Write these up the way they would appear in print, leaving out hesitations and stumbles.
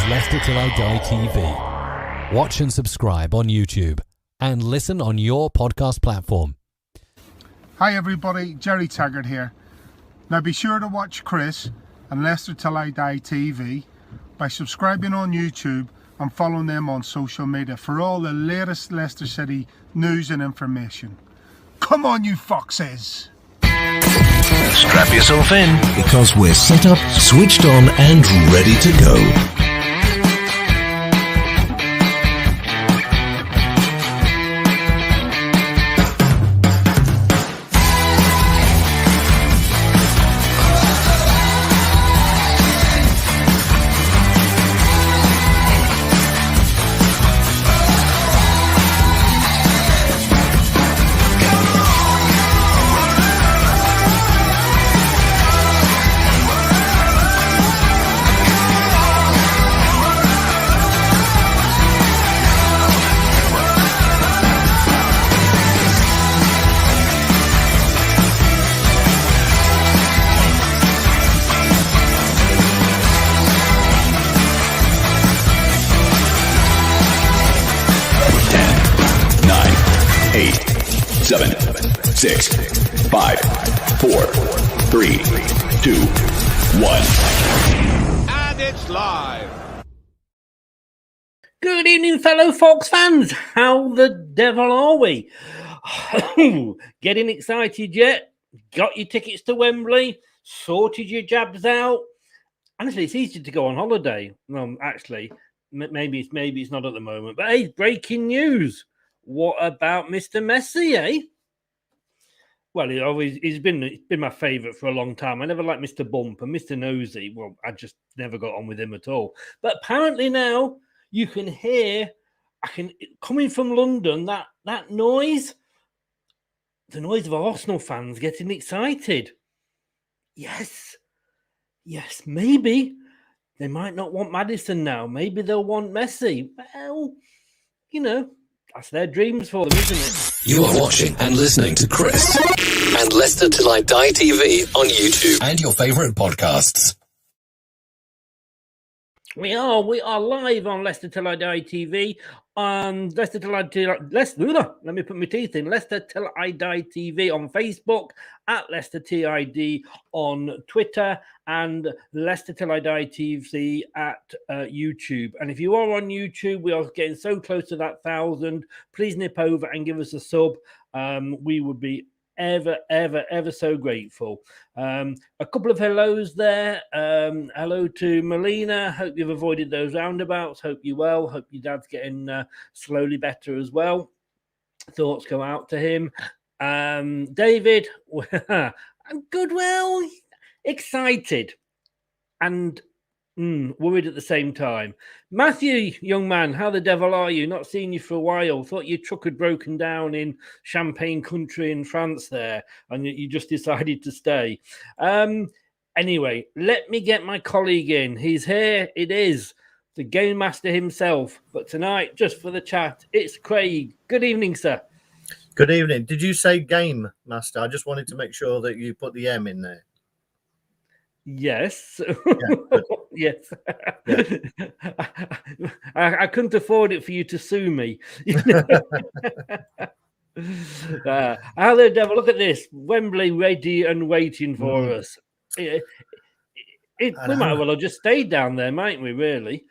Leicester Till I Die TV. Watch and subscribe on YouTube and listen on your podcast platform. Hi everybody, Jerry Taggart here. Now be sure to watch Chris and Leicester Till I Die TV by subscribing on YouTube and following them on social media for all the latest Leicester City news and information. Come on you foxes! Strap yourself in because we're set up, switched on and ready to go. Seven, 6, 5, 4, 3, 2, 1. And it's live. Good evening, fellow Fox fans. How the devil are we? Getting excited yet? Got your tickets to Wembley? Sorted your jabs out? Honestly, it's easy to go on holiday. Well, actually, maybe it's not at the moment. But hey, breaking news. What about Mr. Messi, eh? Well, he's been my favourite for a long time. I never liked Mr. Bump and Mr. Nosy. Well, I just never got on with him at all. But apparently now you can hear, coming from London, that noise, the noise of Arsenal fans getting excited. Yes, maybe they might not want Maddison now. Maybe they'll want Messi. Well, that's their dreams for them, isn't it? You are watching and listening to Chris and Leicester Till I Die TV on YouTube and your favourite podcasts. We are live on Leicester Till I Die TV. Leicester Till I Die. Let me put my teeth in. Leicester Till I Die TV on Facebook, at Leicester TID on Twitter, and Leicester Till I Die TV at YouTube. And if you are on YouTube, we are getting so close to that 1,000. Please nip over and give us a sub. We would be ever so grateful. A couple of hellos there. Hello to Melina. Hope you've avoided those roundabouts. Hope you're well. Hope your dad's getting slowly better as well. Thoughts go out to him. David, I'm good, well, excited and worried at the same time. Matthew, young man, how the devil are you? Not seen you for a while. Thought your truck had broken down in Champagne country in France there, and you just decided to stay. Anyway, let me get my colleague in. He's here. It is the game master himself. But tonight, just for the chat, it's Craig. Good evening, sir. Good evening. Did you say game master? I just wanted to make sure that you put the M in there. Yes. Yeah, yes. Yeah. I couldn't afford it for you to sue me. How the devil, look at this. Wembley ready and waiting for us. We might well have just stayed down there, mightn't we, really?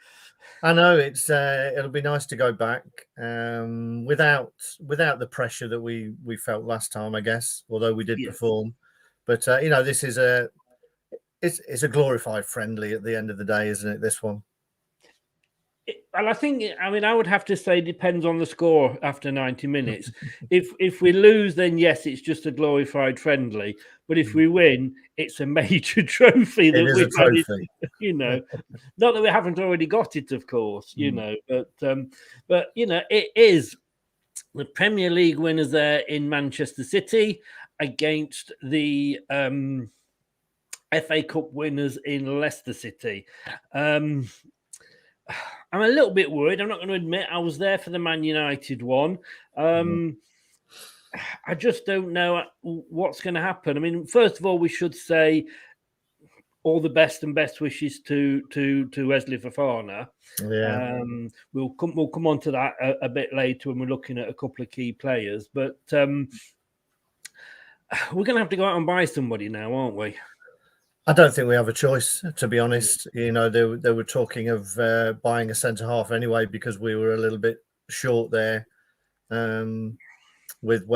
I know it'll be nice to go back without the pressure that we felt last time, I guess, although we did perform. But this is it's a glorified friendly at the end of the day, isn't it, this one? And I would have to say depends on the score after 90 minutes. If we lose, then yes, it's just a glorified friendly. But if we win, it's a major trophy. It is a trophy. Not that we haven't already got it, of course, but it is the Premier League winners there in Manchester City against the FA Cup winners in Leicester City. I'm a little bit worried. I'm not going to admit I was there for the Man United one. I just don't know what's going to happen. I mean, first of all, we should say all the best and best wishes to Wesley Fofana. Yeah. We'll come on to that a bit later when we're looking at a couple of key players. But we're going to have to go out and buy somebody now, aren't we? I don't think we have a choice, to be honest. You know, they were talking of buying a centre half anyway because we were a little bit short there with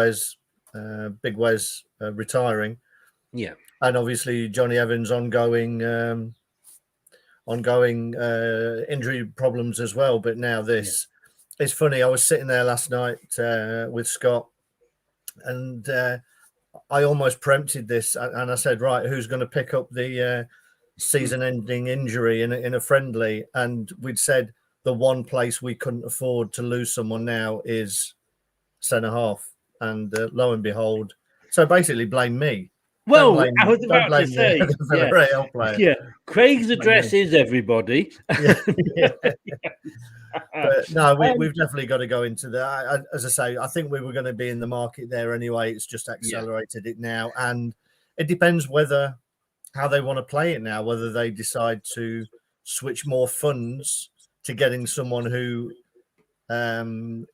Big Wes retiring. Yeah, and obviously Johnny Evans' ongoing injury problems as well. But now this, it's funny. I was sitting there last night with Scott, and I almost preempted this, and I said, right, who's going to pick up the season-ending injury in a friendly? And we'd said the one place we couldn't afford to lose someone now is centre half, and lo and behold, so basically blame me. Well, I was about to say, yeah. Craig's address is everybody. Yeah. But no, we've definitely got to go into that. As I say, I think we were going to be in the market there anyway. It's just accelerated it now, and it depends how they want to play it now. Whether they decide to switch more funds to getting someone who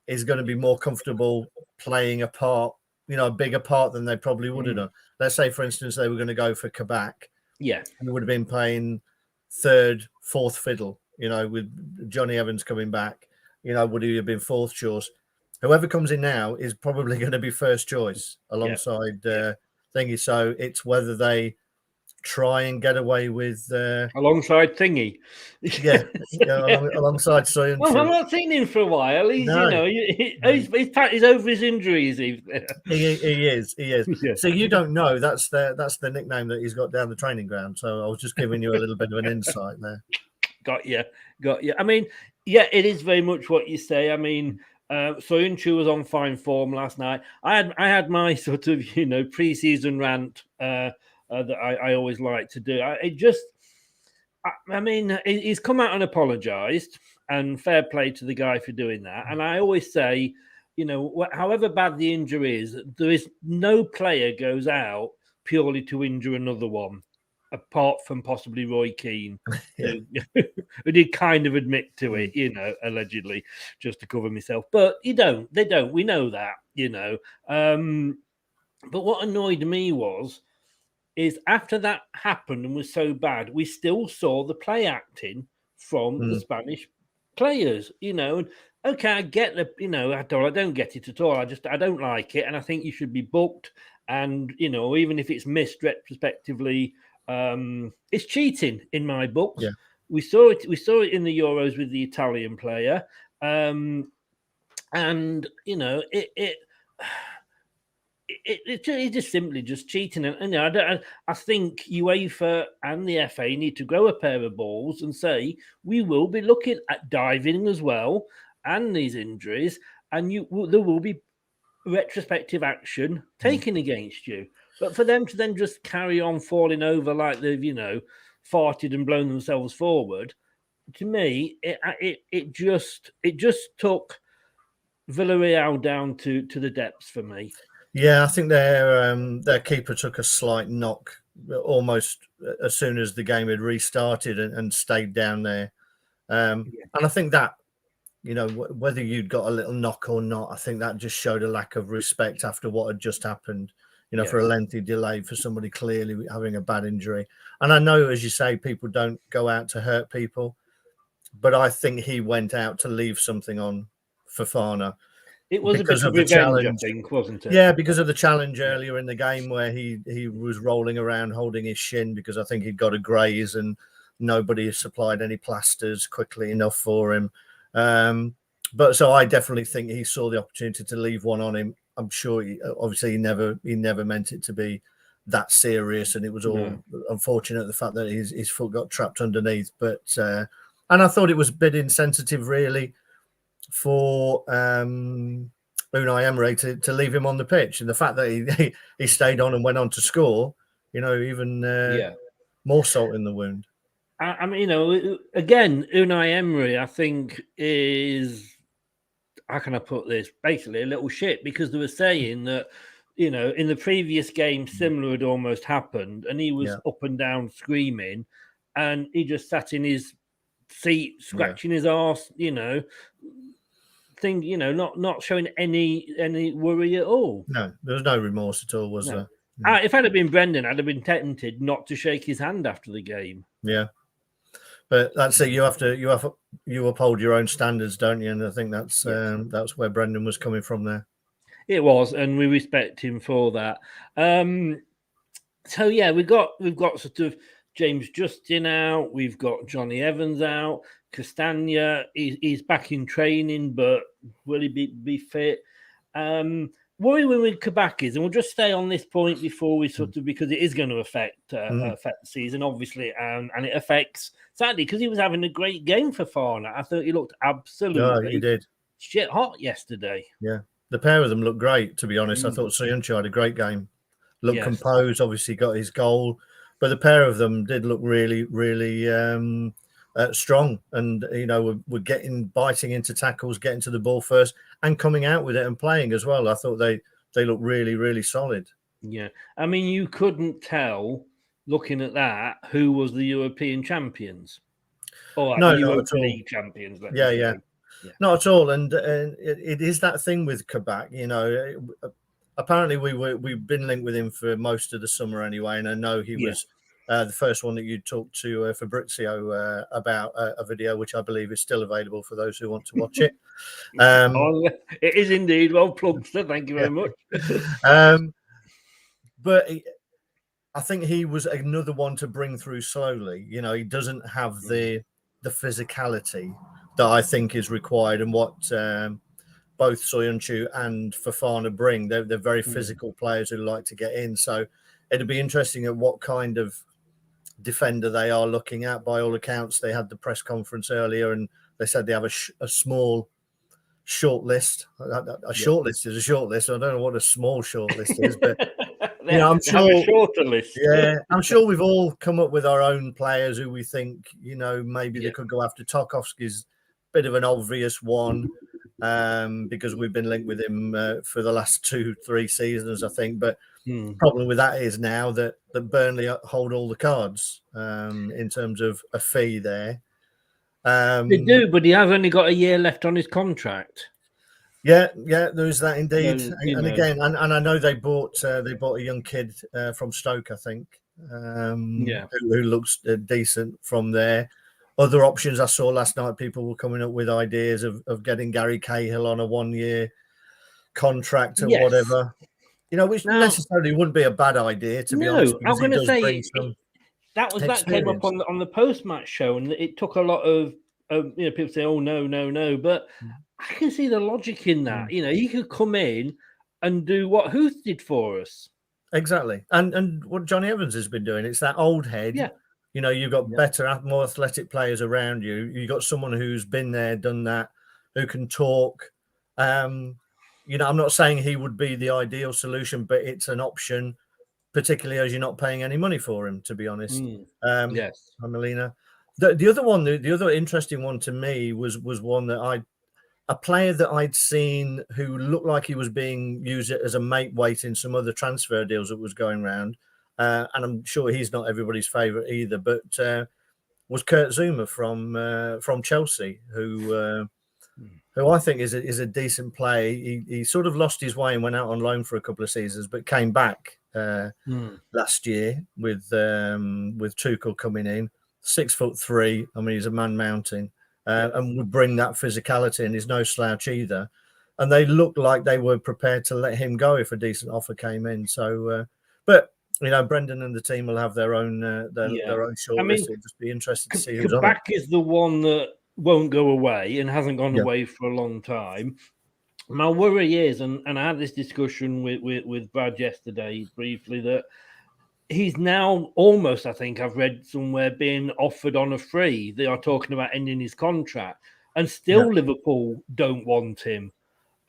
is going to be more comfortable playing a part, a bigger part than they probably would have done. Let's say, for instance, they were going to go for Kabak. Yeah. And would have been playing third, fourth fiddle, with Johnny Evans coming back, would he have been fourth choice? Whoever comes in now is probably going to be first choice alongside Thingy. So it's whether they try and get away with alongside Thingy. Alongside Soyuncu. Well, I've not seen him for a while. He's he's over his injuries. He is. Yeah. So you don't know that's the nickname that he's got down the training ground. So I was just giving you a little bit of an insight there. Got you. I mean, it is very much what you say. I mean, Soyuncu was on fine form last night. I had my sort of pre-season rant that I always like to do. He's come out and apologised, and fair play to the guy for doing that. And I always say, however bad the injury is, there is no player goes out purely to injure another one, apart from possibly Roy Keane, who did kind of admit to it, allegedly, just to cover myself. But they don't. We know that, But what annoyed me is after that happened and was so bad, we still saw the play acting from the Spanish players, And okay, I get I don't get it at all. I don't like it, and I think you should be booked. And even if it's missed retrospectively, it's cheating in my books. Yeah. We saw it in the Euros with the Italian player, It's just simply just cheating, and I think UEFA and the FA need to grow a pair of balls and say we will be looking at diving as well and these injuries, and there will be retrospective action taken against you. But for them to then just carry on falling over like they've farted and blown themselves forward, to me it just took Villarreal down to the depths for me. Yeah, I think their keeper took a slight knock almost as soon as the game had restarted and stayed down there. And I think that, whether you'd got a little knock or not, I think that just showed a lack of respect after what had just happened, for a lengthy delay for somebody clearly having a bad injury. And I know, as you say, people don't go out to hurt people, but I think he went out to leave something on Fofana. It was because a bit of revenge, I think, wasn't it? Yeah, because of the challenge earlier in the game where he was rolling around holding his shin because I think he'd got a graze and nobody supplied any plasters quickly enough for him. But so I definitely think he saw the opportunity to leave one on him. I'm sure he never meant it to be that serious, and it was all unfortunate the fact that his foot got trapped underneath. But and I thought it was a bit insensitive, really, for Unai Emery to leave him on the pitch, and the fact that he stayed on and went on to score, even more salt in the wound. I mean, again, Unai Emery, I think, is, how can I put this? Basically, a little shit, because they were saying that you know, in the previous game, similar had almost happened, and he was up and down screaming, and he just sat in his seat, scratching his arse, you know, not showing any worry at all. No, there was no remorse at all, was there? If I'd have been Brendan, I'd have been tempted not to shake his hand after the game. Yeah, but that's it. You uphold your own standards, don't you? And I think that's where Brendan was coming from there. It was, and we respect him for that. So yeah, we've got sort of James Justin out. We've got Johnny Evans out. Castagna, he's back in training, but will he be fit? Worry with Kabakis, and we'll just stay on this point before we sort of, because it is going to affect the season, obviously, and it affects sadly because he was having a great game for Fana. I thought he looked absolutely he did shit hot yesterday. Yeah, the pair of them looked great. To be honest, I thought Soyuncu had a great game. Looked composed. Obviously, got his goal, but the pair of them did look really, really strong, and you know, we're biting into tackles, getting to the ball first, and coming out with it and playing as well. I thought they looked really, really solid. Yeah, I mean, you couldn't tell looking at that who was the European champions or no, the Europa League champions. Yeah, not at all. And it is that thing with Kabak. You know, apparently we've been linked with him for most of the summer anyway, and I know he was. The first one that you talked to Fabrizio about a video, which I believe is still available for those who want to watch it. It is indeed well plugged, so thank you very much. But I think he was another one to bring through slowly. You know, he doesn't have the physicality that I think is required, and what both Soyuncu and Fofana bring. They're very physical players who like to get in. So it'd be interesting at what kind of defender they are looking at. By all accounts, they had the press conference earlier and they said they have a small short list. A short list is a short list. I don't know what a small short list is, but you know, I'm sure a shorter list. Yeah, I'm sure we've all come up with our own players who we think, you know, maybe they could go after. Tarkovsky's a bit of an obvious one because we've been linked with him for the last 2-3 seasons, I think. But problem with that is now that Burnley hold all the cards in terms of a fee there. They do, but he has only got a year left on his contract. Yeah, there is that indeed. And again, and I know they bought a young kid from Stoke, I think, who looks decent from there. Other options I saw last night, people were coming up with ideas of getting Gary Cahill on a 1-year contract or whatever. You know, which necessarily wouldn't be a bad idea, to be honest. I'm going to say that came up on the post-match show, and it took a lot of people say, "Oh no," but I can see the logic in that. You know, he could come in and do what Huth did for us. Exactly, and what Johnny Evans has been doing. It's that old head. Yeah. You know, you've got better, more athletic players around you. You've got someone who's been there, done that, who can talk. You know, I'm not saying he would be the ideal solution, but it's an option, particularly as you're not paying any money for him, to be honest. Yes. Melina. The other one, the other interesting one to me was one that a player that I'd seen who looked like he was being used as a mate weight in some other transfer deals that was going around. And I'm sure he's not everybody's favourite either, but was Kurt Zouma from Chelsea, who I think is a decent player. He sort of lost his way and went out on loan for a couple of seasons, but came back last year with Tuchel coming in. 6'3". I mean, he's a man mountain, and would bring that physicality, and he's no slouch either. And they looked like they were prepared to let him go if a decent offer came in. So, but you know, Brendan and the team will have their own short list. It'll just be interesting to see who's on it. Kabak is the one that won't go away and hasn't gone away for a long time. My worry is, and I had this discussion with Brad yesterday briefly, that he's now almost, I think I've read somewhere, being offered on a free. They are talking about ending his contract, and still Liverpool don't want him.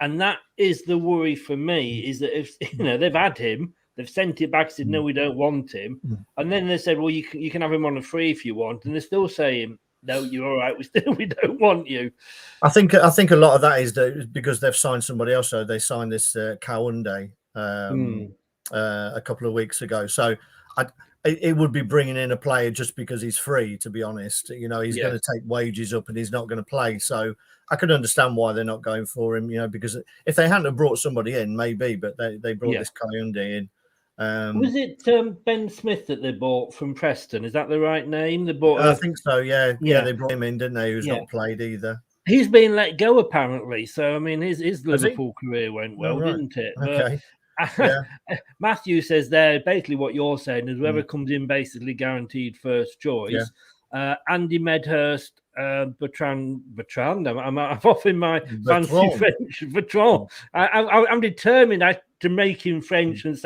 And that is the worry for me, is that if they've had him, they've sent it back, said no, we don't want him, and then they said, well, you can have him on a free if you want, and they're still saying, no, you're all right. We don't want you. I think a lot of that is because they've signed somebody else. So they signed this Kaunde, a couple of weeks ago. So it would be bringing in a player just because he's free, to be honest. You know, he's going to take wages up and he's not going to play. So I could understand why they're not going for him, you know, because if they hadn't have brought somebody in, maybe, but they brought this Kayunde in. Was it Ben Smith that they bought from Preston? Is that the right name? They bought. I think so. Yeah, they brought him in, didn't they? Who's not played either. He's been let go apparently. So I mean, his Liverpool career went well, didn't it? Okay. Matthew says there basically what you're saying is whoever comes in basically guaranteed first choice. Andy Medhurst, Bertrand. I'm off in my fancy French. Bertrand. I'm determined to make him French and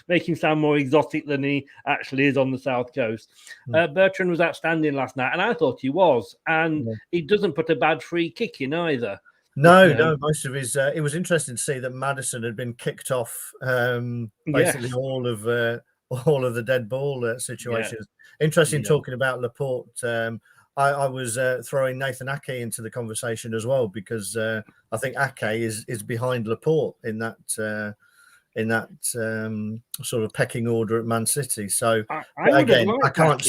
make him sound more exotic than he actually is on the South Coast. Bertrand was outstanding last night, and I thought he was. And he doesn't put a bad free kick in either. No, most of his. It was interesting to see that Maddison had been kicked off basically all of the dead ball situations. Interesting talking about Laporte. I was throwing Nathan Ake into the conversation as well because I think Ake is behind Laporte in that sort of pecking order at Man City. So I can't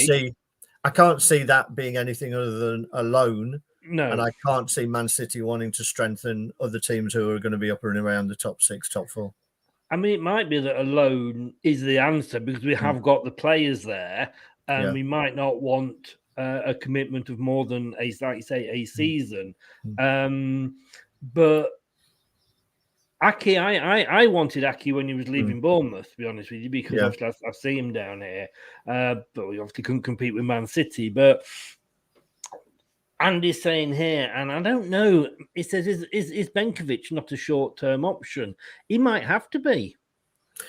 see that being anything other than a loan. No, and I can't see Man City wanting to strengthen other teams who are going to be up and around the top 6, top 4. I mean, it might be that a loan is the answer because we have got the players there, and we might not want a commitment of more than like you say, a season. But Ake, I wanted Ake when he was leaving Bournemouth, to be honest with you, because obviously I see him down here, but we obviously couldn't compete with Man City, but. Andy's saying here, and I don't know, he says, is Benkovic not a short-term option? He might have to be.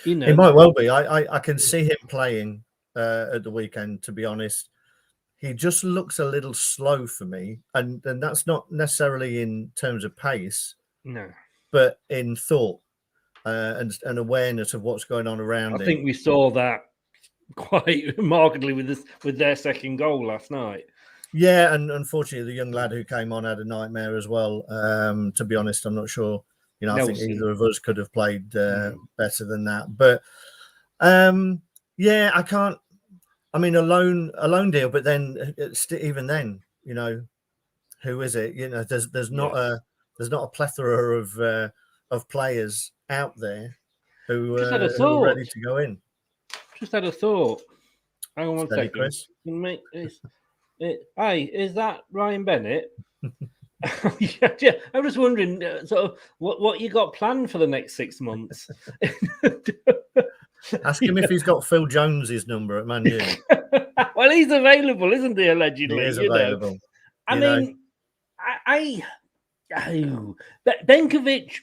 You know, he might well be. I can see him playing at the weekend, to be honest. He just looks a little slow for me, and that's not necessarily in terms of pace, no, but in thought and awareness of what's going on around him. I think we saw that quite markedly with their second goal last night. Yeah, and unfortunately, the young lad who came on had a nightmare as well. To be honest, I'm not sure. You know, I think either of us could have played better than that. But I can't. I mean, a loan deal, but then even then, you know, who is it? You know, there's not a plethora of players out there who are ready to go in. Just had a thought. Hang on one second. Chris. Hey, is that Ryan Bennett? Yeah, I'm just wondering, sort of, what you got planned for the next 6 months? Ask him if he's got Phil Jones's number at Man U. Well, he's available, isn't he? Allegedly, he is available. I mean, Benkovic.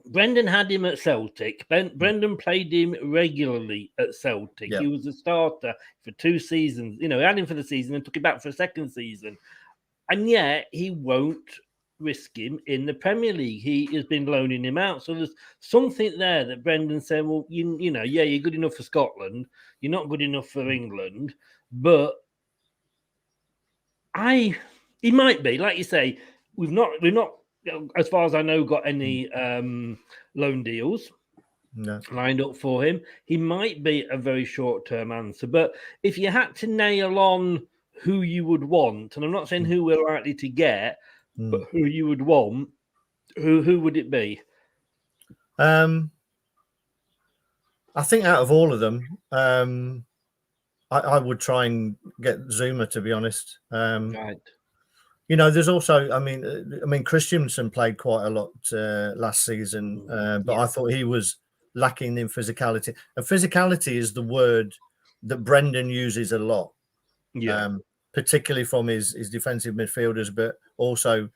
Brendan had him at Celtic. Brendan played him regularly at Celtic. He was a starter for 2 seasons. You know, he had him for the season and took him back for a second season. And yet he won't risk him in the Premier League. He has been loaning him out. So there's something there that Brendan said, well, you know, you're good enough for Scotland. You're not good enough for England. But he might be, like you say, we've not, as far as I know, got any loan deals lined up for him. He might be a very short-term answer. But if you had to nail on who you would want, and I'm not saying who we're likely to get, but who you would want, who would it be? I think out of all of them, I would try and get Zuma, to be honest. Right. You know, there's also, I mean, Christensen played quite a lot last season, but I thought he was lacking in physicality. And physicality is the word that Brendan uses a lot, particularly from his defensive midfielders, but also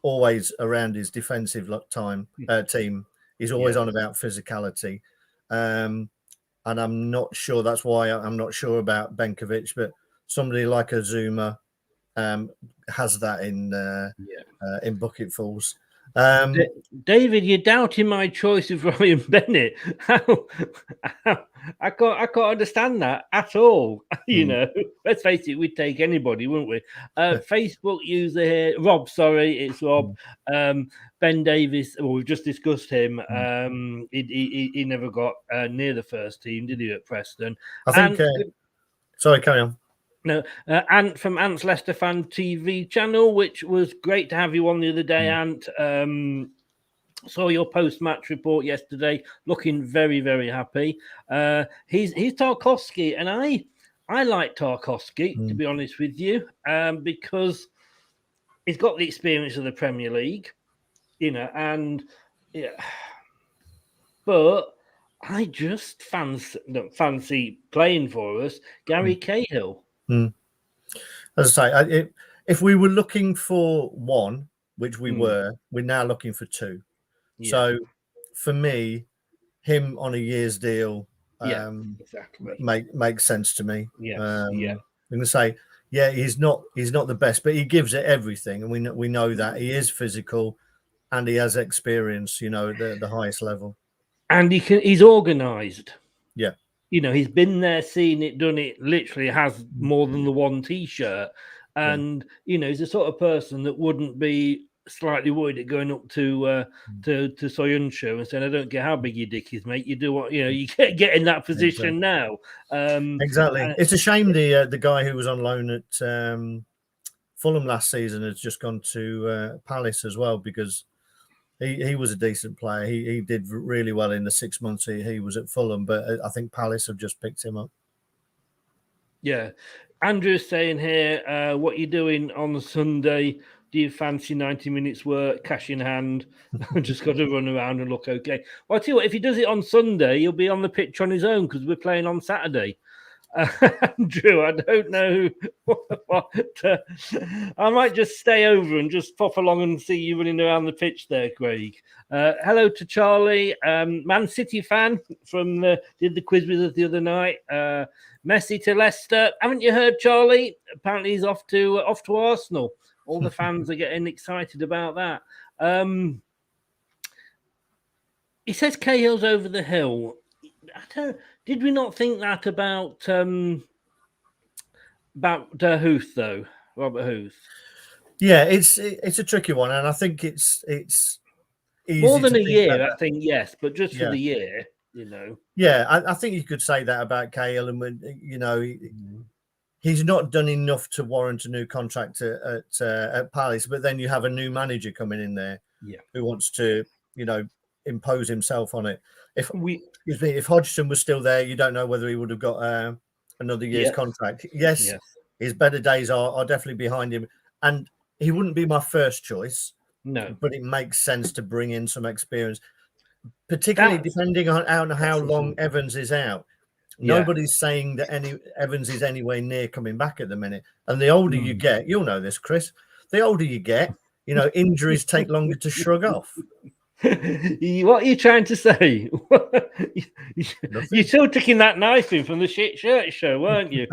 always around his defensive team. He's always on about physicality. And I'm not sure, that's why I'm not sure about Benkovic, but somebody like a Zuma has that in bucketfuls. David, you're doubting my choice of Ryan Bennett. I can't understand that at all. You know, let's face it, we'd take anybody, wouldn't we? Facebook user here, Rob. Sorry, it's Rob. Ben Davis. Well, we've just discussed him. He never got near the first team, did he, at Preston? I think. Sorry, carry on. No, Ant from Ant's Leicester Fan TV channel, which was great to have you on the other day, Ant. Saw your post-match report yesterday, looking very, very happy. He's Tarkowski, and I like Tarkowski, to be honest with you, because he's got the experience of the Premier League, you know, and but I just fancy playing for us Gary Cahill. As I say, if we were looking for one, which we're now looking for two. Yeah. So for me, him on a year's deal exactly makes sense to me. I'm going to say, he's not the best, but he gives it everything, and we know that he is physical and he has experience, you know, at the highest level. And he's organised. Yeah. You know, he's been there, seen it, done it, literally has more than the one T-shirt. And, you know, he's the sort of person that wouldn't be slightly worried at going up to Soyuncu and saying, I don't care how big your dick is, mate. You do what, you know, you get in that position now. Exactly. It's a shame the guy who was on loan at Fulham last season has just gone to Palace as well, because he was a decent player. He did really well in the 6 months he was at Fulham, but I think Palace have just picked him up. Yeah. Andrew's saying here, what you doing on the Sunday? Do you fancy 90 minutes work, cash in hand? Just got to run around and look okay. Well, I'll tell you what, if he does it on Sunday, he'll be on the pitch on his own because we're playing on Saturday. Andrew, I don't know what I might just stay over and just pop along and see you running around the pitch there, Craig. Hello to Charlie, Man City fan from did the quiz with us the other night. Messi to Leicester. Haven't you heard, Charlie? Apparently he's off to Arsenal. All the fans are getting excited about that. He says Cahill's over the hill. Did we not think that about Huth though, Robert Huth? Yeah, it's a tricky one, and I think it's easy more than a year. I think yes, but just for the year, you know. Yeah, I think you could say that about Cahill, and you know, he's not done enough to warrant a new contract at Palace. But then you have a new manager coming in there, who wants to, you know, impose himself on it. If Hodgson was still there, you don't know whether he would have got another year's contract. Yes, his better days are definitely behind him, and he wouldn't be my first choice. No, but it makes sense to bring in some experience, particularly depending on how long Evans is out. Nobody's saying that Evans is anywhere near coming back at the minute. And the older you get, you'll know this, Chris. The older you get, you know, injuries take longer to shrug off. What are you trying to say? You're still taking that knife in from the shit shirt show, weren't you?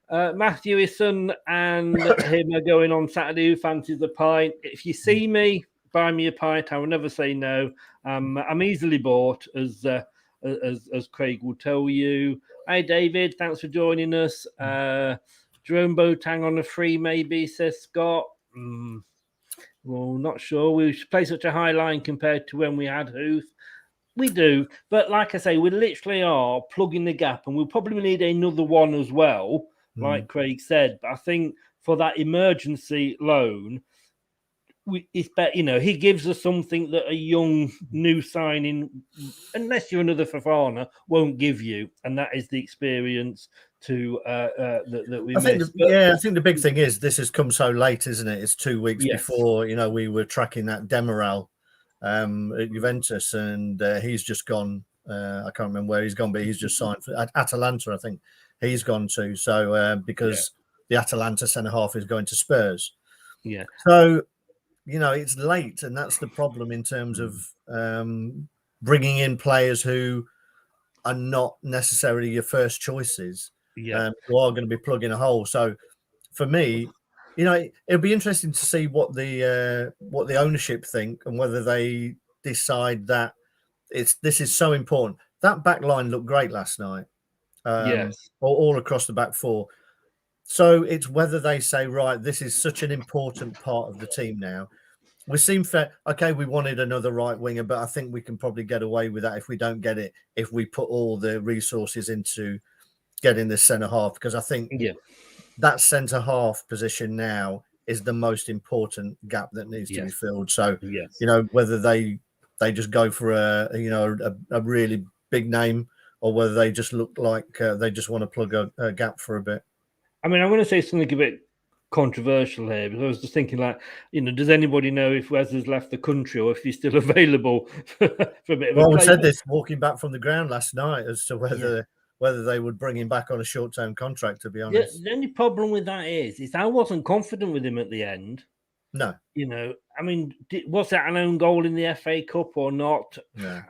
Matthew, his son, and him are going on Saturday. Who fancies a pint? If you see me, buy me a pint. I will never say no. I'm easily bought, as Craig will tell you. Hi, David. Thanks for joining us. Jerome Boateng on a free, maybe, says Scott. Well, not sure. We play such a high line compared to when we had Huth. We do. But like I say, we literally are plugging the gap, and we'll probably need another one as well, like Craig said. But I think for that emergency loan, it's better, you know, he gives us something that a young new signing, unless you're another Fofana, won't give you, and that is the experience that we missed. I think the big thing is this has come so late, isn't it? It's 2 weeks before, you know, we were tracking that Demiral at Juventus, and he's just gone. I can't remember where he's gone, but he's just signed for Atalanta, I think he's gone to. So because the Atalanta centre half is going to Spurs. Yeah. So, you know, it's late, and that's the problem in terms of bringing in players who are not necessarily your first choices. Who are going to be plugging a hole. So for me, you know, it'll be interesting to see what the ownership think and whether they decide that this is so important. That back line looked great last night, Yes. all across the back four. So it's whether they say, right, this is such an important part of the team now. We seem fair. Okay, we wanted another right winger, but I think we can probably get away with that if we don't get it, if we put all the resources into getting this centre half, because I think that centre half position now is the most important gap that needs to be filled. So, you know, whether they just go for a really big name or whether they just look like they just want to plug a gap for a bit. I mean, I'm going to say something a bit controversial here because I was just thinking, like, you know, does anybody know if Wes has left the country or if he's still available for a bit of a we play? said this walking back from the ground last night as to whether they would bring him back on a short-term contract, to be honest. The only problem with that is I wasn't confident with him at the end. No. You know, I mean, was that an own goal in the FA Cup or not? No.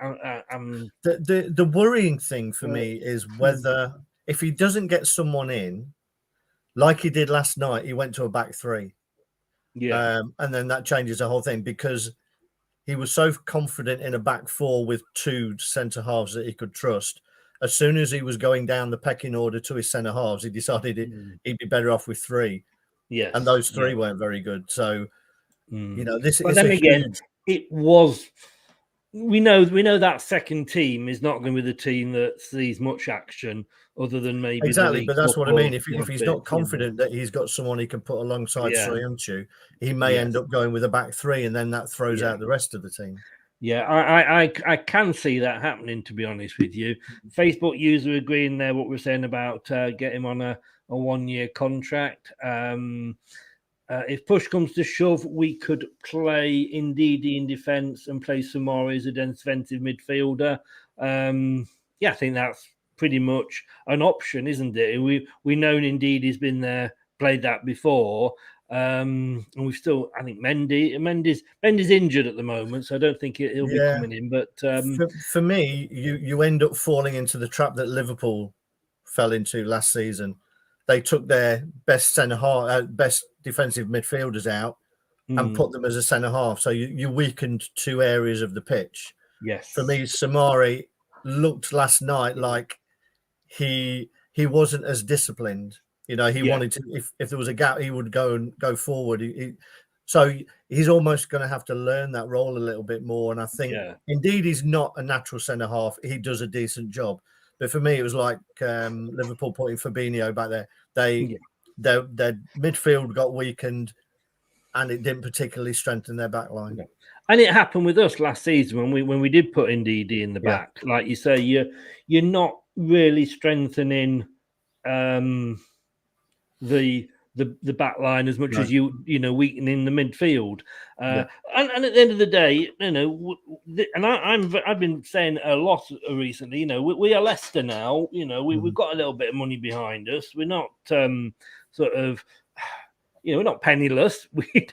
The worrying thing for me is whether if he doesn't get someone in, like he did last night, he went to a back three. Yeah. And then that changes the whole thing because he was so confident in a back four with two centre halves that he could trust. As soon as he was going down the pecking order to his centre halves, he decided he'd be better off with three. Yes. And those three weren't very good. So, you know, this is again, it was. We know that second team is not going to be the team that sees much action other than maybe exactly. But that's what I mean. If he's not confident that he's got someone he can put alongside Soyuncu, he may end up going with a back three, and then that throws out the rest of the team. Yeah, I can see that happening, to be honest with you. Facebook user agreeing there what we're saying about getting him on a 1-year contract. If push comes to shove, we could play Ndidi in defence and play Samori as a defensive midfielder. I think that's pretty much an option, isn't it? We know Ndidi's been there, played that before. And we've still, I think Mendy's injured at the moment, so I don't think he'll be coming in. But for me, you end up falling into the trap that Liverpool fell into last season. They took their best best defensive midfielders out and put them as a centre half. So you weakened two areas of the pitch. Yes. For me, Samari looked last night like he wasn't as disciplined. You know, he wanted to. If there was a gap, he would go forward. So he's almost going to have to learn that role a little bit more. And I think, indeed, he's not a natural centre half. He does a decent job. But for me, it was like Liverpool putting Fabinho back there. Their midfield got weakened, and it didn't particularly strengthen their back line. Yeah. And it happened with us last season when we did put Ndidi in the back. Like you say, you're not really strengthening the back line as much as you weakening the midfield. And at the end of the day, and I've been saying a lot recently. We are Leicester now. We've got a little bit of money behind us. We're not we're not penniless. We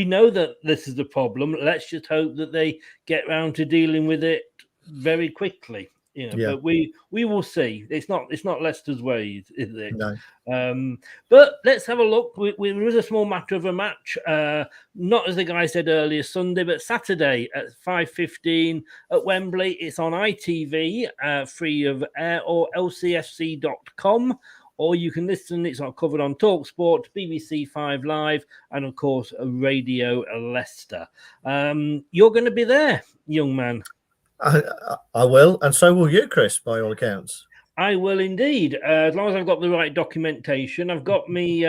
know that this is the problem. Let's just hope that they get round to dealing with it very quickly. But we will see. It's not Leicester's ways, is it? No. But let's have a look. There is a small matter of a match. Not as the guy said earlier, Sunday, but Saturday at 5:15 at Wembley. It's on ITV, free of air, or lcfc.com. Or you can listen. It's covered on TalkSport, BBC 5 Live, and of course Radio Leicester. You're going to be there, young man. I will, and so will you, Chris, by all accounts. I will indeed, as long as I've got the right documentation. I've got me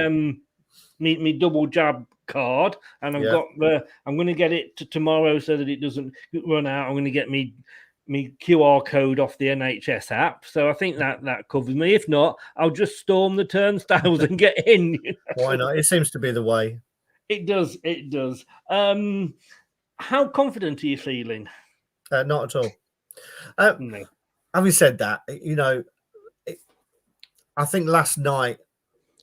double jab card, and I'm going to get it to tomorrow so that it doesn't run out. I'm going to get me QR code off the NHS app, so I think that covers me. If not, I'll just storm the turnstiles and get in. Why not? It seems to be the way. It does. How confident are you feeling? Not at all. No. Having said that, I think last night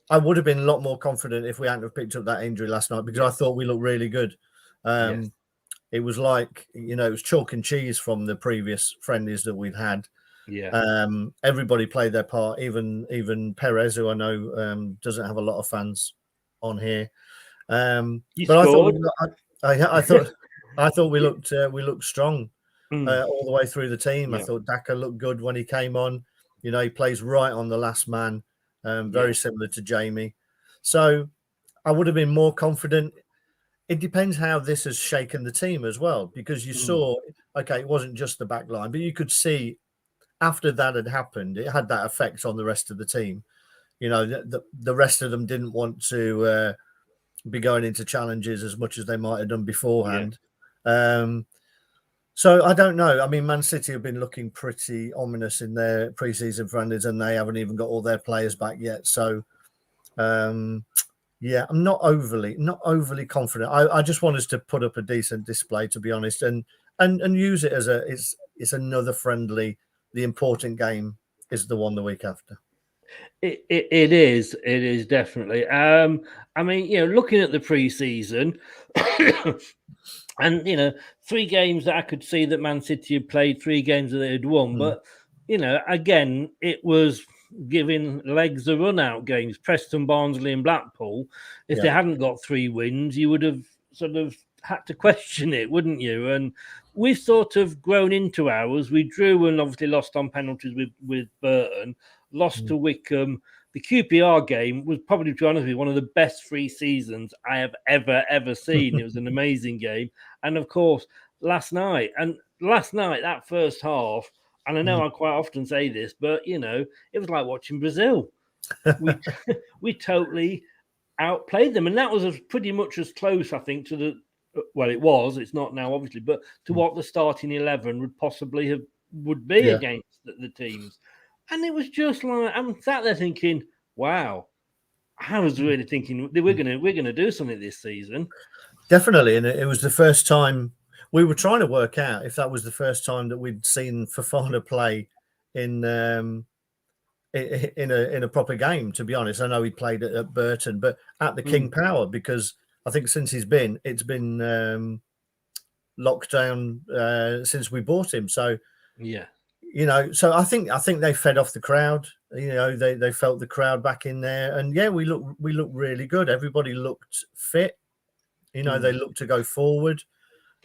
I would have been a lot more confident if we hadn't have picked up that injury last night, because I thought we looked really good. It was like, it was chalk and cheese from the previous friendlies that we've had. Yeah. Everybody played their part, even Perez, who I know doesn't have a lot of fans on here. You But scored. I thought we looked strong all the way through the team. I Yeah. thought Daka looked good when he came on. You know, he plays right on the last man, very similar to Jamie. So I would have been more confident. It depends how this has shaken the team as well, because you saw, okay, it wasn't just the back line, but you could see after that had happened, it had that effect on the rest of the team. You know, the rest of them didn't want to be going into challenges as much as they might have done beforehand. So I don't know. I mean, Man City have been looking pretty ominous in their pre-season friendlies, and they haven't even got all their players back yet. So, yeah, I'm not overly confident. I just want us to put up a decent display, to be honest, and use it as it's another friendly. The important game is the one the week after. It is definitely. I mean, you know, looking at the pre-season, and you know, 3 games that I could see that Man City had played, 3 games that they had won, but you know, again, it was giving legs a run out games. Preston, Barnsley, and Blackpool. If they hadn't got 3 wins, you would have sort of had to question it, wouldn't you? And we've sort of grown into ours. We drew and obviously lost on penalties with Burton, lost to Wickham. The QPR game was probably, to be honest with you, one of the best 3 seasons I have ever seen. It was an amazing game. And of course, last night, that first half, and I know I quite often say this, but you know, it was like watching Brazil. We totally outplayed them, and that was pretty much as close, I think, to the it's not now obviously, but to what the starting 11 would be against the teams. And it was just like, I'm sat there thinking, wow, I was really thinking we're gonna do something this season. Definitely, and it was the first time we were trying to work out if that was the first time that we'd seen Fofana play in a proper game. To be honest, I know he played at Burton, but at the King Power, because I think since it's been locked down since we bought him. So yeah, you know, so I think they fed off the crowd. You know, they felt the crowd back in there, and we looked really good. Everybody looked fit. You know, they looked to go forward.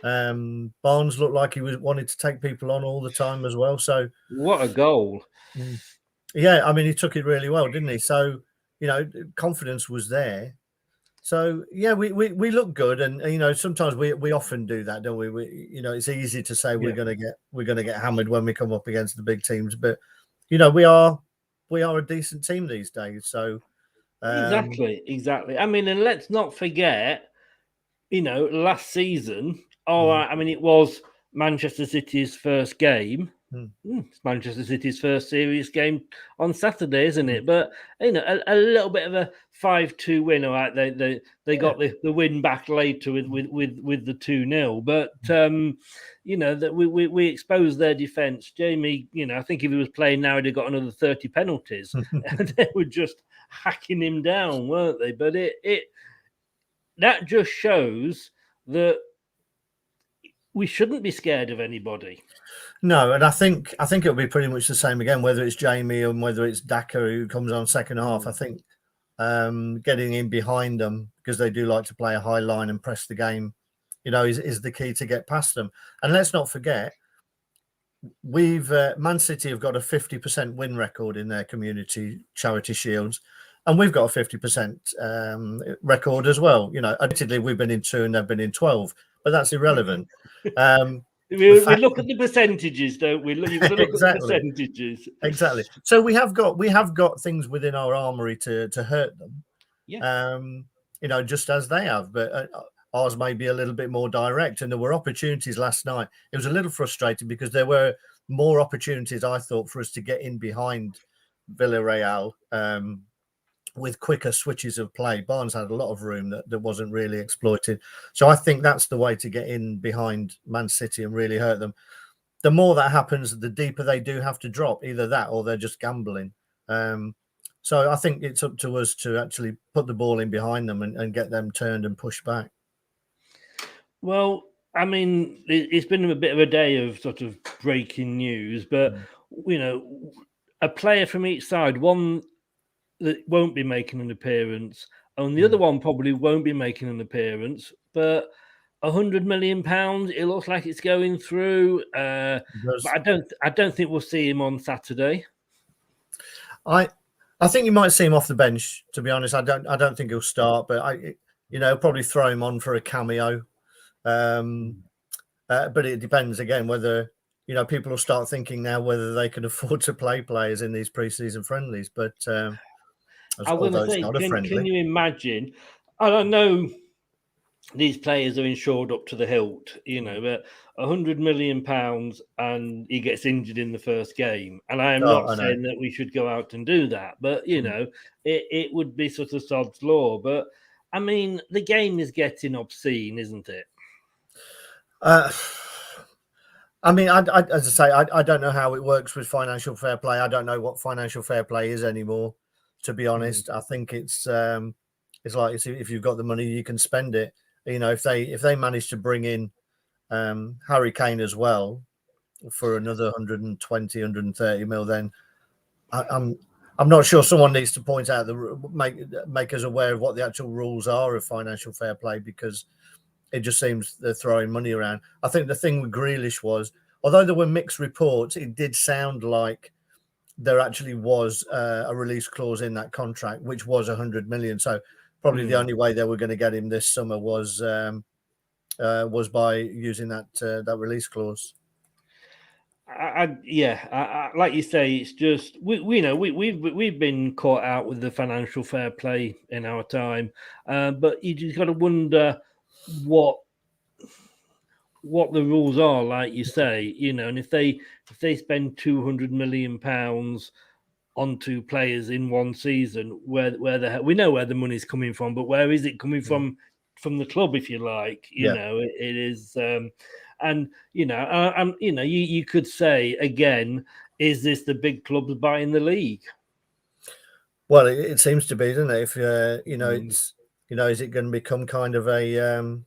Barnes looked like he wanted to take people on all the time as well. So what a goal! Yeah, I mean, he took it really well, didn't he? So you know, confidence was there. So yeah, we look good, and you know, sometimes we often do that, don't we? You know, it's easy to say we're gonna get hammered when we come up against the big teams, but you know, we are a decent team these days. So exactly. I mean, and let's not forget, you know, last season. All right, I mean, it was Manchester City's first game. It's Manchester City's first serious game on Saturday, isn't it? But you know, a little bit of a 5-2 win. All right, they got the win back later with the 2-0. But you know, that we exposed their defense. Jamie, you know, I think if he was playing now, he'd have got another 30 penalties. And they were just hacking him down, weren't they? But that just shows that we shouldn't be scared of anybody. No, and I think it'll be pretty much the same again, whether it's Jamie and whether it's Daka who comes on second half. I think getting in behind them, because they do like to play a high line and press the game, you know, is the key to get past them. And let's not forget, Man City have got a 50% win record in their community charity shields, and we've got a 50% record as well. You know, admittedly, we've been in 2 and they've been in 12, but that's irrelevant. We look at the percentages, don't we? You've got to look at the percentages. Exactly. So we have got things within our armory to hurt them. Yeah. You know, just as they have, but ours may be a little bit more direct. And there were opportunities last night. It was a little frustrating because there were more opportunities, I thought, for us to get in behind Villarreal with quicker switches of play. Barnes had a lot of room that wasn't really exploited. So I think that's the way to get in behind Man City and really hurt them. The more that happens, the deeper they do have to drop, either that or they're just gambling. So I think it's up to us to actually put the ball in behind them and get them turned and pushed back. Well, I mean, it's been a bit of a day of sort of breaking news, but a player from each side, one that won't be making an appearance, and the Mm. other one probably won't be making an appearance, but £100 million, it looks like it's going through. But I don't think we'll see him on Saturday. I think you might see him off the bench. To be honest, I don't think he'll start, but probably throw him on for a cameo. But it depends again whether people will start thinking now whether they can afford to play players in these preseason friendlies. But I was going to say, can you imagine? I don't know. These players are insured up to the hilt, but £100 million and he gets injured in the first game. And I am not saying that we should go out and do that, but it would be sort of sod's law. But I mean, the game is getting obscene, isn't it? I mean, as I say, I don't know how it works with financial fair play. I don't know what financial fair play is anymore, to be honest. I think it's like if you've got the money, you can spend it. If they manage to bring in Harry Kane as well for another 120, 130 mil, then I'm not sure someone needs to point out make us aware of what the actual rules are of financial fair play, because it just seems they're throwing money around. I think the thing with Grealish was, although there were mixed reports, it did sound like there actually was a release clause in that contract, which was 100 million. So probably the only way they were going to get him this summer was by using that release clause. Like you say, it's just we've been caught out with the financial fair play in our time, but you just got to wonder what the rules are, like you say, and if they spend £200 million on two players in one season, where we know where the money's coming from, but where is it coming from the club, if you like? It is, and you could say again, is this the big clubs buying the league? Well, it seems to be, doesn't it? If it's is it going to become kind of a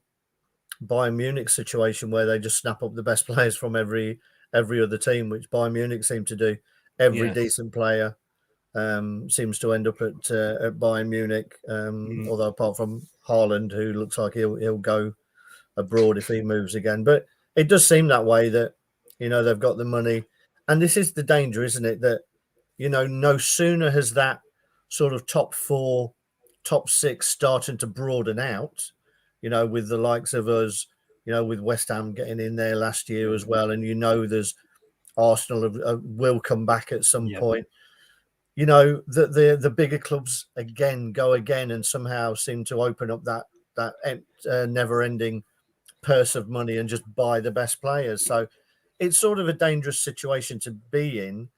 Bayern Munich situation where they just snap up the best players from every other team, which Bayern Munich seem to do? Every decent player seems to end up at Bayern Munich, although apart from Haaland, who looks like he'll go abroad if he moves again. But it does seem that way, that they've got the money, and this is the danger, isn't it? That no sooner has that sort of top four, top six starting to broaden out, with the likes of us, with West Ham getting in there last year as well, and there's Arsenal will come back at some point. The bigger clubs go again and somehow seem to open up that never-ending purse of money and just buy the best players. So it's sort of a dangerous situation to be in.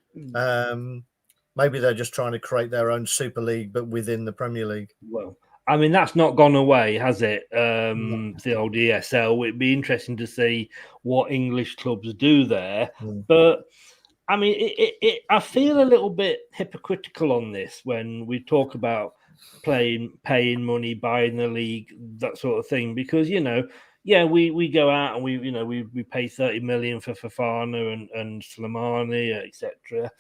Maybe they're just trying to create their own Super League, but within the Premier League. Well, I mean, that's not gone away, has it? The old ESL. It'd be interesting to see what English clubs do there. But I mean, I feel a little bit hypocritical on this when we talk about paying money, buying the league, that sort of thing, because we go out and we pay 30 million for Fofana and Slimani, etc.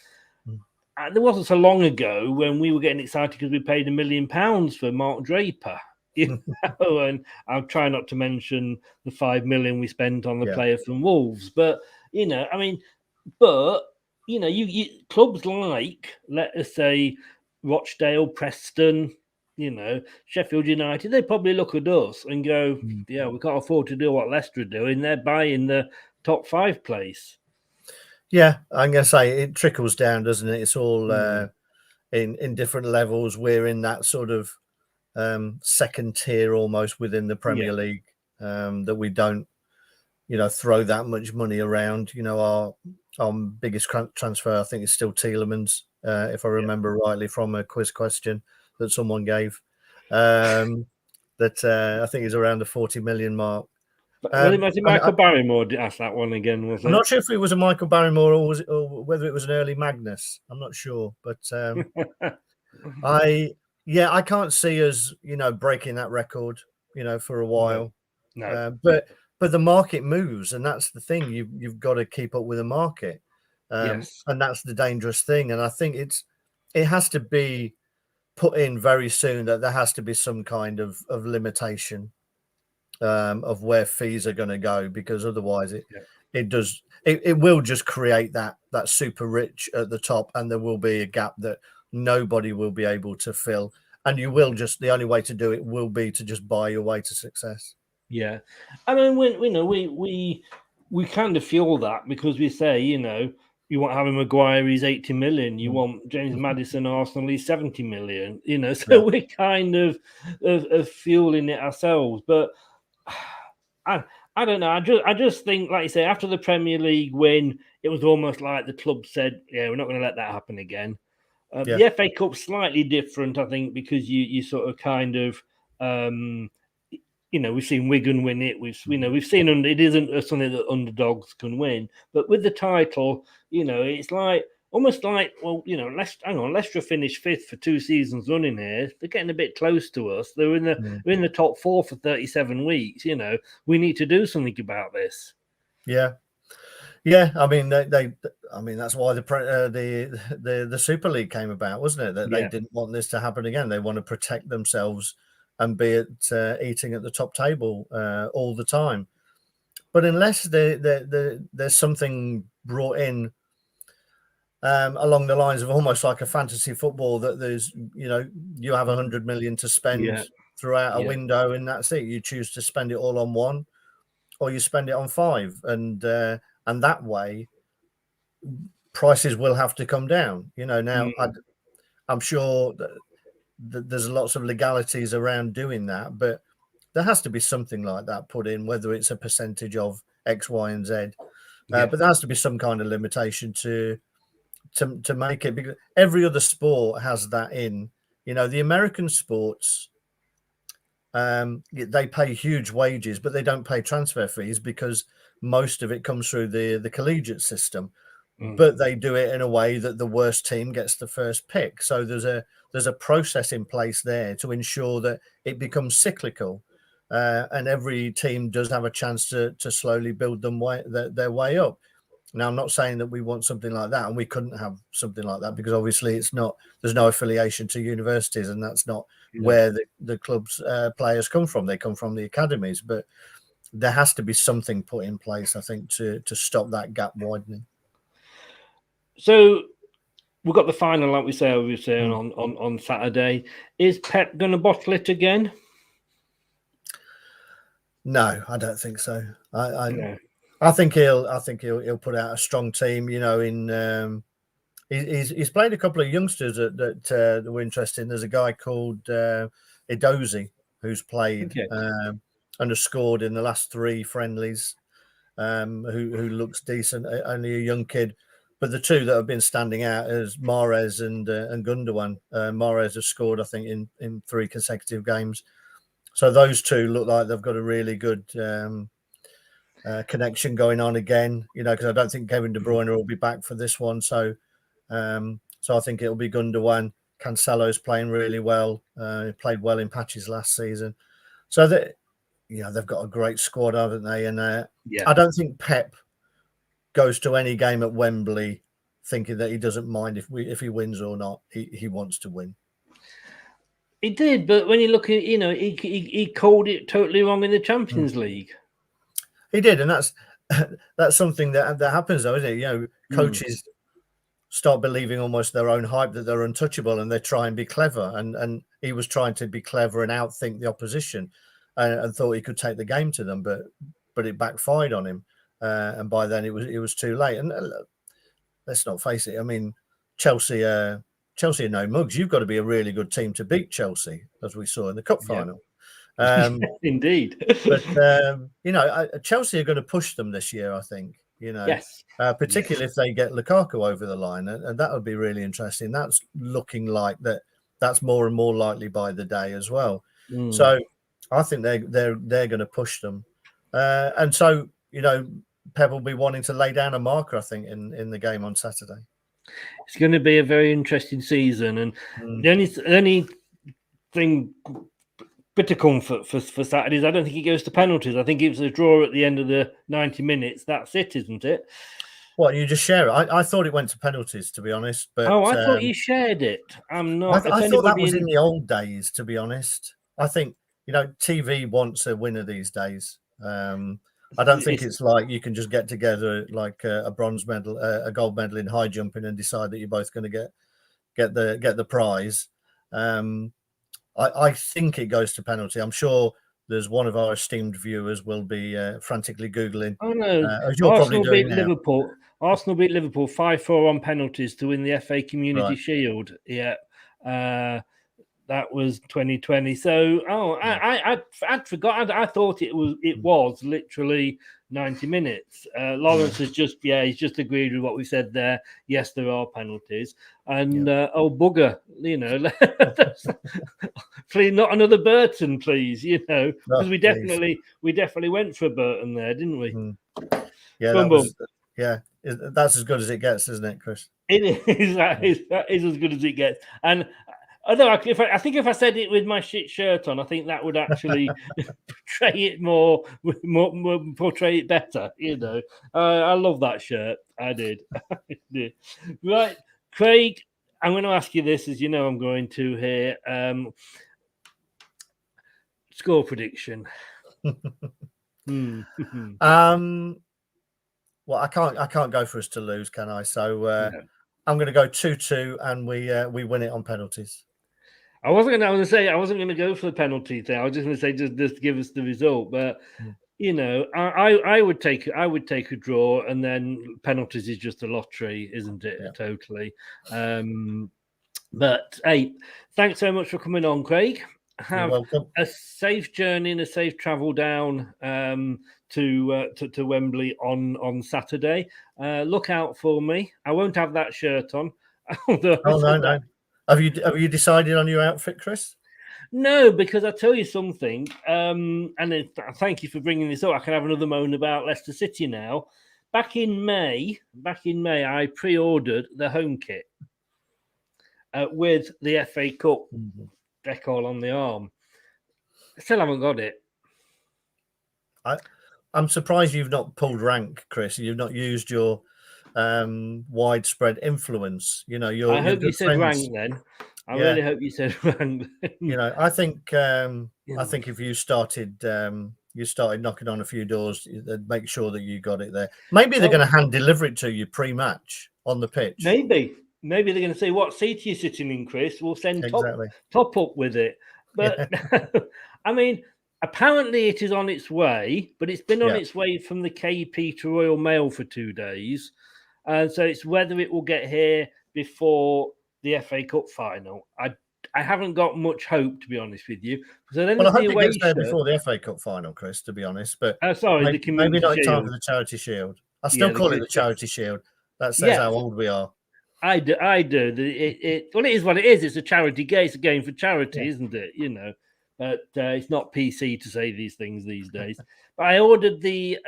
There wasn't so long ago when we were getting excited because we paid £1 million for Mark Draper, and I'll try not to mention the 5 million we spent on the player from Wolves. But clubs like, let us say, Rochdale, Preston, Sheffield United, they probably look at us and go, "Yeah, we can't afford to do what Leicester are doing. They're buying the top 5 place." Yeah, I'm going to say it trickles down, doesn't it? It's all in different levels. We're in that sort of second tier almost within the Premier League, that we don't, throw that much money around. Our biggest transfer, I think, is still Tielemans, if I remember rightly from a quiz question that someone gave. That I think is around the 40 million mark. Was it Michael Barrymore asked that one again? Was it? I'm not sure if it was a Michael Barrymore or whether it was an early Magnus. I'm not sure, but I can't see us, breaking that record, for a while. No. But the market moves, and that's the thing. You've got to keep up with the market. Yes. And that's the dangerous thing. And I think it has to be put in very soon that there has to be some kind of limitation of where fees are going to go, because otherwise it will just create that super rich at the top, and there will be a gap that nobody will be able to fill. And the only way to do it will be to just buy your way to success. Yeah, I mean, we kind of feel that, because we say, you want Harry Maguire, he's 80 million. You want James Maddison, Arsenal, he's 70 million. So we're kind of fueling it ourselves. But I don't know. I just think, like you say, after the Premier League win, it was almost like the club said, "Yeah, we're not going to let that happen again." The FA Cup's slightly different, I think, because you sort of kind of. We've seen Wigan win it. We've seen it isn't something that underdogs can win. But with the title, it's like almost like, well, Leicester finished 5th for 2 seasons running here. They're getting a bit close to us. They're in the top 4 for 37 weeks. We need to do something about this. Yeah. I mean, that's why the Super League came about, wasn't it? That they didn't want this to happen again. They want to protect themselves and be eating at the top table all the time. But unless there's something brought in along the lines of almost like a fantasy football, that there's, you have 100 million to spend throughout a window, and that's it. You choose to spend it all on one, or you spend it on 5, and that way prices will have to come down. Now I'm sure that there's lots of legalities around doing that, but there has to be something like that put in, whether it's a percentage of X, Y, and Z. But there has to be some kind of limitation to make it, because every other sport has that in. The American sports, they pay huge wages, but they don't pay transfer fees, because most of it comes through the collegiate system. But they do it in a way that the worst team gets the first pick. So there's a process in place there to ensure that it becomes cyclical, and every team does have a chance to slowly build their way up. Now, I'm not saying that we want something like that, and we couldn't have something like that, because obviously there's no affiliation to universities, and that's not where the club's players come from. They come from the academies, but there has to be something put in place, I think, to stop that gap widening. So we've got the final, like we say, on Saturday. Is Pep going to bottle it again? No, I don't think so. I think he'll put out a strong team. He's played a couple of youngsters that were interesting. There's a guy called Edozie who's played and has scored in the last 3 friendlies. Who looks decent, only a young kid. But the 2 that have been standing out is Mahrez and Gundogan. Mahrez has scored, I think, in 3 consecutive games. So those 2 look like they've got a really good connection going on again. Because I don't think Kevin De Bruyne will be back for this one. So I think it'll be Gundogan. Cancelo's playing really well. He played well in patches last season. So they've got a great squad, haven't they? And I don't think Pep goes to any game at Wembley thinking that he doesn't mind if he wins or not. He wants to win. He did, but when you look at, he called it totally wrong in the Champions League. He did, and that's something that happens, though, isn't it? Coaches start believing almost their own hype that they're untouchable, and they try and be clever. And he was trying to be clever and outthink the opposition, and thought he could take the game to them, but it backfired on him. And by then it was too late. And let's not face it. I mean, Chelsea are no mugs. You've got to be a really good team to beat Chelsea, as we saw in the cup final. Indeed. But Chelsea are going to push them this year, I think. Yes. Particularly if they get Lukaku over the line, and that would be really interesting. That's looking like that's more and more likely by the day as well. So I think they're going to push them, and so Pep will be wanting to lay down a marker, I think, in the game on Saturday. It's going to be a very interesting season, and the only thing bit to come for Saturday is I don't think it goes to penalties. I think it's a draw at the end of the 90 minutes. That's it, isn't it? What, you just share it? I thought it went to penalties, to be honest. But Oh, I thought you shared it. I'm not. I thought that was in the old days, to be honest. I think, TV wants a winner these days. I don't think it's like you can just get together like a bronze medal, a gold medal in high jumping and decide that you're both going to get the prize. I think it goes to penalty. I'm sure there's one of our esteemed viewers will be frantically Googling. Oh no, as you're Arsenal probably doing beat now. Liverpool. Arsenal beat Liverpool 5-4 on penalties to win the FA Community Shield. Yeah, that was 2020. So, I'd forgot. I thought it was literally 90 minutes. Lawrence has he's just agreed with what we said there. Yes, there are penalties, and bugger, please not another Burton, please. Because we definitely went for a Burton there, didn't we? Yeah, that's as good as it gets, isn't it, Chris? It is. That is as good as it gets. And although I think if I said it with my shit shirt on, I think that would actually portray it more, portray it better. I love that shirt. I did. Right, Craig. I'm going to ask you this, as you know, I'm going to here. Score prediction. Well, I can't go for us to lose, can I? So I'm going to go 2-2, and we win it on penalties. I wasn't going to go for the penalty thing. I was just going to say just give us the result. But I would take a draw, and then penalties is just a lottery, isn't it? Yeah. Totally. But hey, thanks so much for coming on, Craig. Have a safe journey and a safe travel down to Wembley on Saturday. Look out for me. I won't have that shirt on. No. Have you decided on your outfit, Chris? No, because I tell you something, and thank you for bringing this up. I can have another moan about Leicester City now. Back in May, I pre-ordered the home kit with the FA Cup decal on the arm. I still haven't got it. I'm surprised you've not pulled rank, Chris. You've not used your widespread influence. I hope you said rank then. I really hope you said rank. I think if you started knocking on a few doors, they'd make sure that you got it there. Maybe they're going to hand deliver it to you pre-match on the pitch. Maybe they're going to say, "What seat are you sitting in, Chris?" We'll send top up with it. But I mean, apparently it is on its way, but it's been on its way from the KP to Royal Mail for 2 days. And so it's whether it will get here before the FA Cup final. I haven't got much hope, to be honest with you. So then I hope it gets there before the FA Cup final, Chris, to be honest. But maybe not in time for the Charity Shield. I still call it the Charity Shield. That says how old we are. I do. It is what it is. It's a charity game. It's a game for charity, isn't it? But it's not PC to say these things these days. But I ordered the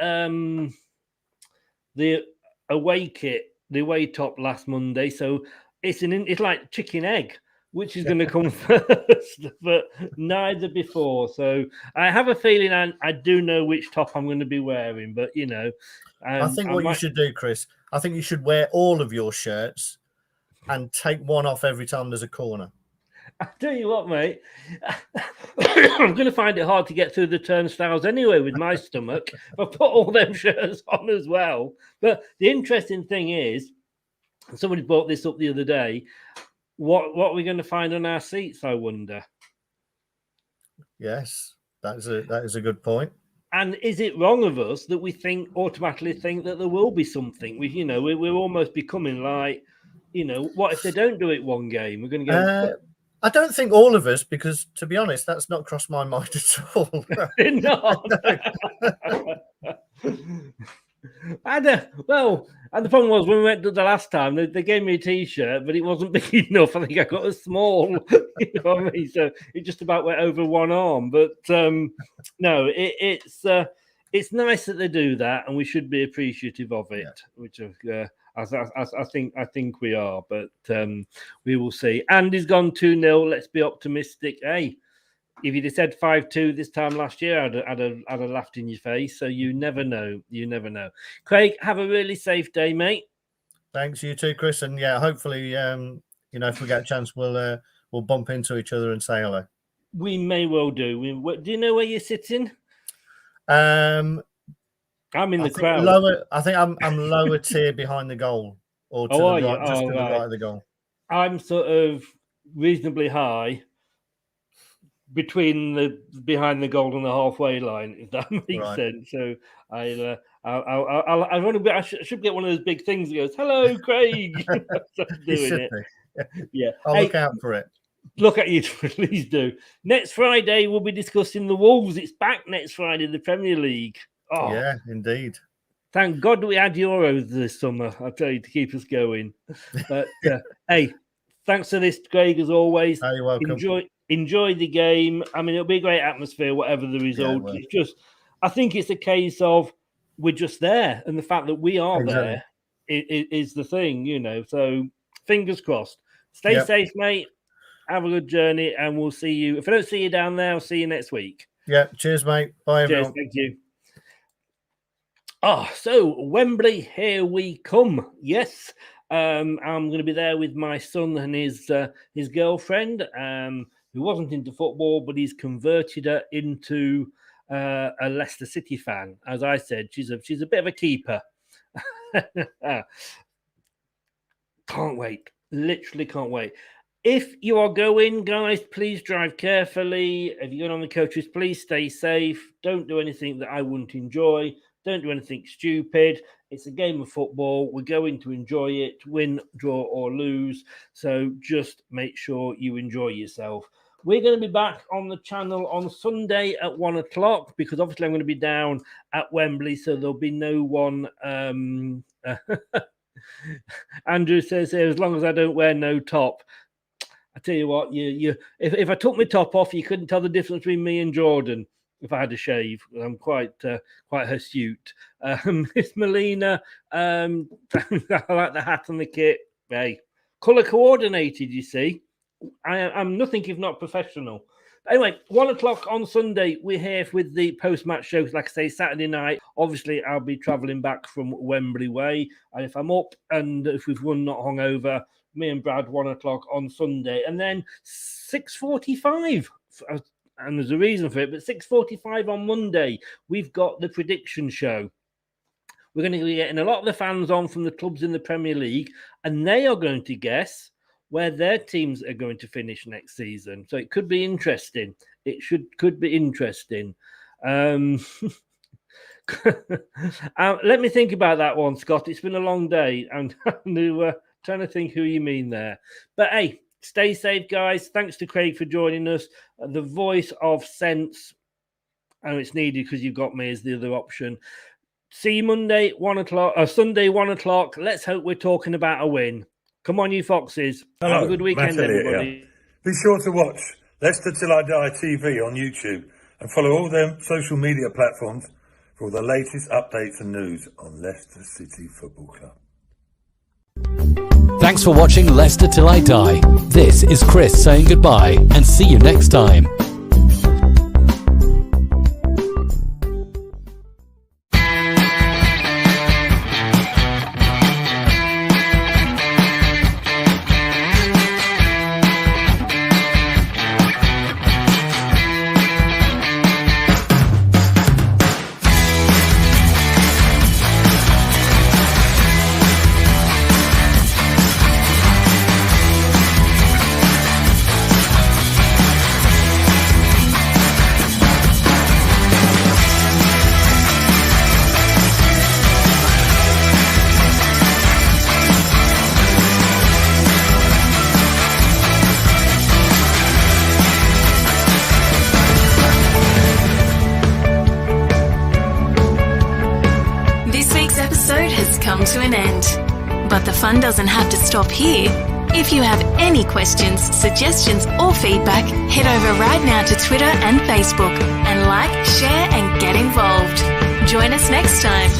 away kit, the away top last Monday. So it's like chicken egg, which is going to come first, but neither before. So I have a feeling I do know which top I'm going to be wearing, but I think you should do, Chris, I think you should wear all of your shirts and take one off every time there's a corner. I tell you what, mate, I'm going to find it hard to get through the turnstiles anyway with my stomach. I put all them shirts on as well. But the interesting thing is, somebody brought this up the other day. What are we going to find on our seats, I wonder? Yes, that is a good point. And is it wrong of us that we automatically think that there will be something? We're almost becoming like, what if they don't do it one game? We're going to go. I don't think all of us, because to be honest, that's not crossed my mind at all. Not. And the problem was when we went to the last time, they gave me a T-shirt, but it wasn't big enough. I think I got a small. You know what I mean? So it just about went over one arm. But no, it's nice that they do that, and we should be appreciative of it. Which I think we are, but we will see. Andy's gone 2-0. Let's be optimistic. Hey, if you'd have said 5-2 this time last year, I'd have laughed in your face. So you never know. You never know. Craig, have a really safe day, mate. Thanks, you too, Chris. And yeah, hopefully, if we get a chance, we'll bump into each other and say hello. We may well do. Do you know where you're sitting? I'm in the crowd. I think I'm lower tier behind the goal, or to the right, just to the right of the goal. I'm sort of reasonably high behind the goal and the halfway line, if that makes sense. So I should get one of those big things that goes, "Hello, Craig." Doing it. Yeah, I'll look out for it. Look at you, please do. Next Friday, we'll be discussing the Wolves. It's back next Friday, the Premier League. Oh, yeah, indeed. Thank God we had Euros this summer, I'll tell you, to keep us going. But hey, thanks for this, Craig, as always. You're welcome. Enjoy the game. I mean, it'll be a great atmosphere, whatever the result. Yeah, it's just, I think it's a case of we're just there, and the fact that we are there is the thing, So fingers crossed. Stay safe, mate. Have a good journey, and we'll see you. If I don't see you down there, I'll see you next week. Yeah, cheers, mate. Bye, everyone. Cheers, thank you. So Wembley, here we come. Yes, I'm going to be there with my son and his girlfriend, who wasn't into football, but he's converted her into a Leicester City fan. As I said, she's a bit of a keeper. Can't wait. Literally can't wait. If you are going, guys, please drive carefully. If you're going on the coaches, please stay safe. Don't do anything that I wouldn't enjoy. Don't do anything stupid. It's a game of football. We're going to enjoy it, win, draw, or lose. So just make sure you enjoy yourself. We're going to be back on the channel on Sunday at 1:00 because obviously I'm going to be down at Wembley, so there'll be no one. Andrew says here, as long as I don't wear no top. I tell you what, if I took my top off, you couldn't tell the difference between me and Jordan. If I had a shave, I'm quite hirsute. Miss Melina, I like the hat and the kit. Hey, colour coordinated, you see. I'm nothing if not professional. But anyway, 1:00 on Sunday, we're here with the post-match shows. Like I say, Saturday night, obviously I'll be travelling back from Wembley way. And if I'm up and if we've won, not hungover, me and Brad, 1:00 on Sunday. And then 6:45, and there's a reason for it, but 6:45 on Monday, we've got the prediction show. We're going to be getting a lot of the fans on from the clubs in the Premier League, and they are going to guess where their teams are going to finish next season. So it could be interesting. Could be interesting. Let me think about that one, Scott. It's been a long day, and I'm trying to think who you mean there. But hey, stay safe, guys. Thanks to Craig for joining us. The voice of sense. And it's needed because you've got me as the other option. See you Monday, 1:00, Sunday, 1:00. Let's hope we're talking about a win. Come on, you foxes. Hello, have a good weekend, Matt Elliott everybody. here. Be sure to watch Leicester Till I Die TV on YouTube and follow all their social media platforms for all the latest updates and news on Leicester City Football Club. Thanks for watching Leicester Till I Die. This is Chris saying goodbye and see you next time. To an end. But the fun doesn't have to stop here. If you have any questions, suggestions, or feedback, head over right now to Twitter and Facebook and like, share, and get involved. Join us next time.